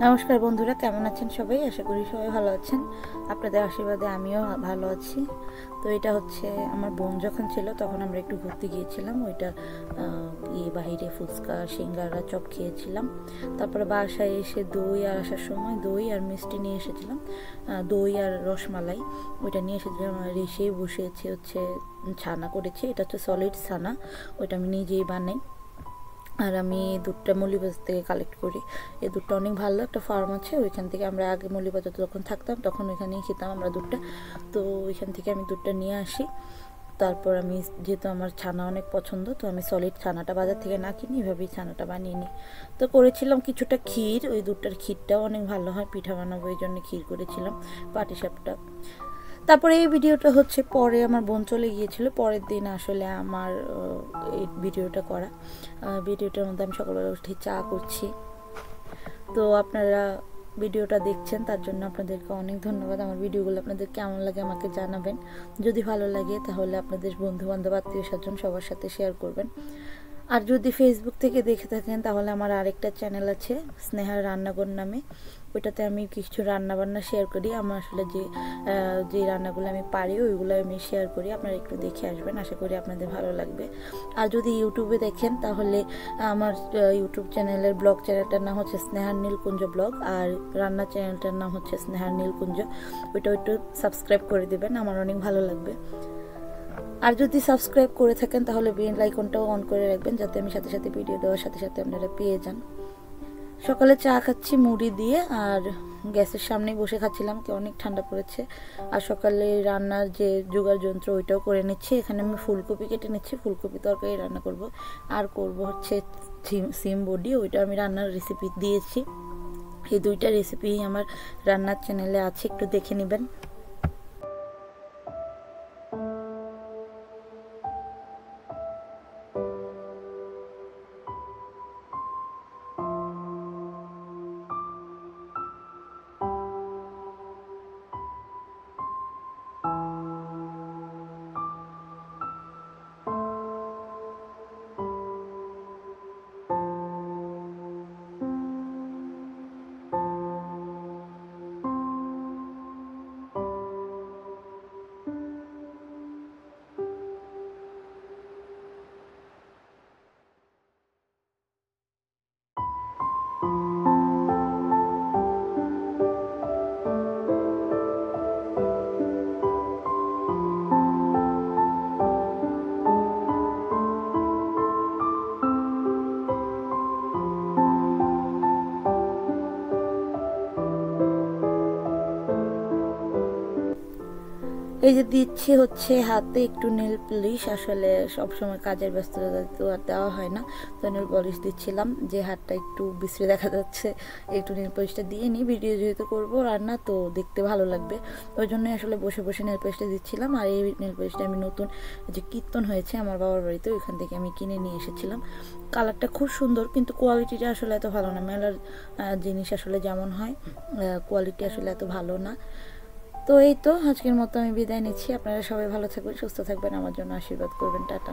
নমস্কার বন্ধুরা, কেমন আছেন সবাই? আশা করি সবাই ভালো আছেন। আপনাদের আশীর্বাদে আমিও ভালো আছি। তো এটা হচ্ছে আমার বোন যখন ছিল তখন আমরা একটু ঘুরতে গিয়েছিলাম। ওইটা বাহিরে ফুচকা, সিঙ্গারা, চপ খেয়েছিলাম। তারপরে বাসায় এসে দই আর আসার সময় দই আর মিষ্টি নিয়ে এসেছিলাম, দই আর রসমালাই ওইটা নিয়ে এসেছিলাম। আর এসেই বসেছি হচ্ছে ছানা করেছি। এটা হচ্ছে সলিড ছানা, ওইটা আমি নিজেই বানাই। আর আমি দুধটা মৌলিবাজার থেকে কালেক্ট করি। এই দুধটা অনেক ভালো, একটা ফার্ম আছে ওইখান থেকে। আমরা আগে মৌলিবাজার যখন থাকতাম তখন ওইখানেই খেতাম আমরা দুধটা। তো ওইখান থেকে আমি দুধটা নিয়ে আসি। তারপর আমি যেহেতু আমার ছানা অনেক পছন্দ, তো আমি সলিড ছানাটা বাজার থেকে না কিনি, এভাবেই ছানাটা বানিয়ে নিই। তো করেছিলাম কিছুটা ক্ষীর, ওই দুধটার ক্ষীরটাও অনেক ভালো হয়, পিঠা বানাবো এই জন্য ক্ষীর করেছিলাম, পাটিসাপটা। তারপরে এই ভিডিওটা হচ্ছে পরে আমার বোন চলে গিয়েছিল, পরের দিন আসলে আমার এই ভিডিওটা করা। ভিডিওটার মধ্যে আমি সকালবেলা উঠে চা করছি। তো আপনারা ভিডিওটা দেখছেন, তার জন্য আপনাদেরকে অনেক ধন্যবাদ। আমার ভিডিওগুলো আপনাদের কেমন লাগে আমাকে জানাবেন। যদি ভালো লাগে তাহলে আপনাদের বন্ধু বান্ধব, আত্মীয় স্বজন সবার সাথে শেয়ার করবেন। আর যদি ফেসবুক থেকে দেখে থাকেন তাহলে আমার আরেকটা চ্যানেল আছে স্নেহার রান্নাঘর নামে। ওইটাতে আমি কিছু রান্নাবান্না শেয়ার করি। আমার আসলে যে রান্নাগুলো আমি পারি ওইগুলো আমি শেয়ার করি। আপনারা একটু দেখে আসবেন, আশা করি আপনাদের ভালো লাগবে। আর যদি ইউটিউবে দেখেন তাহলে আমার ইউটিউব চ্যানেলের ব্লগ চ্যানেলটার নাম হচ্ছে স্নেহার নীলকুঞ্জ ব্লগ, আর রান্না চ্যানেলটার নাম হচ্ছে স্নেহার নীলকুঞ্জ। ওইটা একটু সাবস্ক্রাইব করে দেবেন, আমার অনেক ভালো লাগবে। আর যদি সাবস্ক্রাইব করে থাকেন তাহলে বেল আইকনটাও অন করে রাখবেন, যাতে আমি সাথে সাথে ভিডিও দেওয়ার সাথে সাথে আপনারা পেয়ে যান। সকালে চা খাচ্ছি মুড়ি দিয়ে, আর গ্যাসের সামনেই বসে খাচ্ছিলাম, কি অনেক ঠান্ডা পড়েছে। আর সকালে রান্নার যে জোগাড় যন্ত্র ওইটাও করে নিচ্ছি। এখানে আমি ফুলকপি কেটে নিচ্ছি, ফুলকপি তরকারি রান্না করব। আর করব হচ্ছে সিম বডি, ওইটা আমি রান্নার রেসিপি দিয়েছি। এই দুইটা রেসিপি আমার রান্নার চ্যানেলে আছে, একটু দেখে নেবেন। এই যে দিচ্ছি হচ্ছে হাতে একটু নেল পলিশ, আসলে সবসময় কাজের ব্যস্ততা তো আর দেওয়া হয় না, তো নেল পলিশ দিচ্ছিলাম। যে হাতটা একটু বিশ্রী দেখা যাচ্ছে, একটু নেল পলিশটা দিয়ে নিই। ভিডিও যেহেতু করবো রান্না, তো দেখতে ভালো লাগবে, ওই জন্যই আসলে বসে বসে নেল পলিশটা দিচ্ছিলাম। আর এই নেল পলিশটা আমি নতুন যে কীর্তন হয়েছে আমার বাবার বাড়িতে, ওইখান থেকে আমি কিনে নিয়ে এসেছিলাম। কালারটা খুব সুন্দর, কিন্তু কোয়ালিটিটা আসলে এত ভালো না। মেলার জিনিস আসলে যেমন হয়, কোয়ালিটি আসলে এত ভালো না। তো এই তো আজকের মতো আমি বিদায় নিচ্ছি। আপনারা সবাই ভালো থাকবেন, সুস্থ থাকবেন, আমার জন্য আশীর্বাদ করবেন। টাটা।